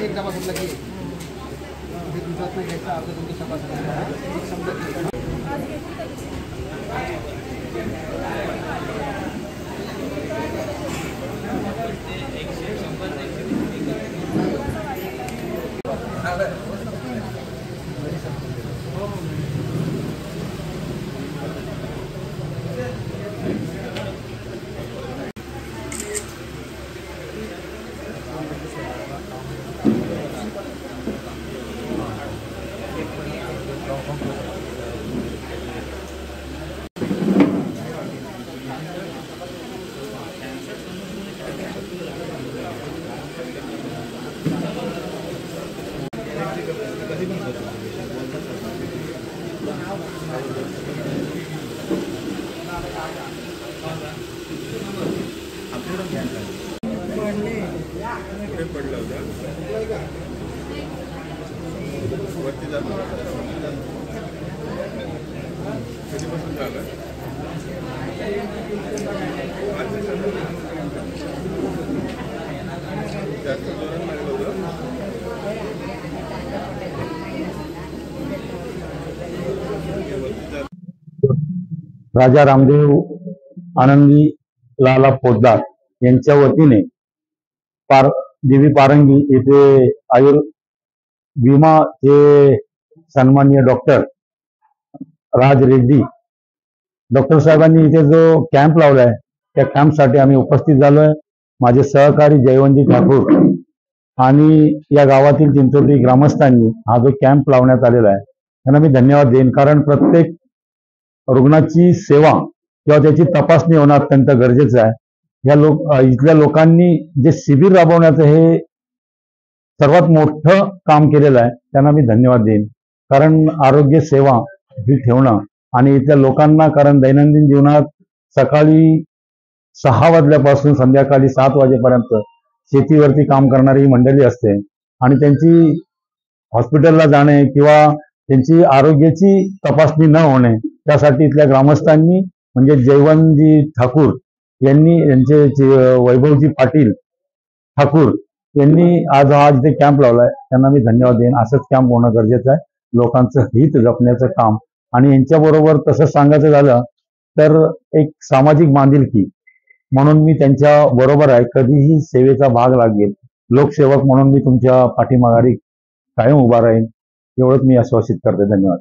एक डबा सुटला की दिवसात नाही घ्यायचा अर्धा तुमची सभा पडला होता वरती जातो कधीपासून झालं जास्त जोरात लागलं होतं राजा रामदेव आनंदी लाला पोद्दार यांच्या वतीने देवी पारंगी येथे विमाचे सन्माननीय डॉक्टर राज रेड्डी डॉक्टर साहेबांनी इथे जो कॅम्प लावलाय त्या कॅम्पसाठी आम्ही उपस्थित झालोय। माझे सहकारी जयवंतजी ठाकूर आणि या गावातील चिंचोटी ग्रामस्थांनी हा जो कॅम्प लावण्यात आलेला आहे त्यांना मी धन्यवाद देईन, कारण प्रत्येक रुग्णाची सेवा किंवा त्याची तपासणी होणं अत्यंत गरजेचं आहे। इथल्या लोकांनी जे शिबिर राबवण्याचं हे सर्वात मोठं काम केलेलं आहे, त्यांना मी धन्यवाद देईन। कारण आरोग्य सेवा ही ठेवणं आणि इथल्या लोकांना, कारण दैनंदिन जीवनात सकाळी 6 वाजल्यापासून संध्याकाळी 7 वाजेपर्यंत शेतीवरती काम करणारी मंडळी असते आणि त्यांची हॉस्पिटलला जाणे किंवा त्यांची आरोग्याची तपासणी न होणे, त्यासाठी इथल्या ग्रामस्थांनी म्हणजे जयवंतजी ठाकूर यांनी, यांचे वैभवजी पाटील ठाकूर यांनी आज हा इथे कॅम्प लावलाय, त्यांना मी धन्यवाद देईन। असंच कॅम्प होणं गरजेचं आहे, लोकांचं हित जपण्याचं काम। आणि यांच्याबरोबर तसं सांगायचं झालं तर एक सामाजिक बांधिलकी म्हणून मी त्यांच्या बरोबर आहे, कधीही सेवेचा भाग लागेल, लोकसेवक म्हणून मी तुमच्या पाठीमागे कायम उभा राहीन, एवढंच मी आश्वासित करते। धन्यवाद।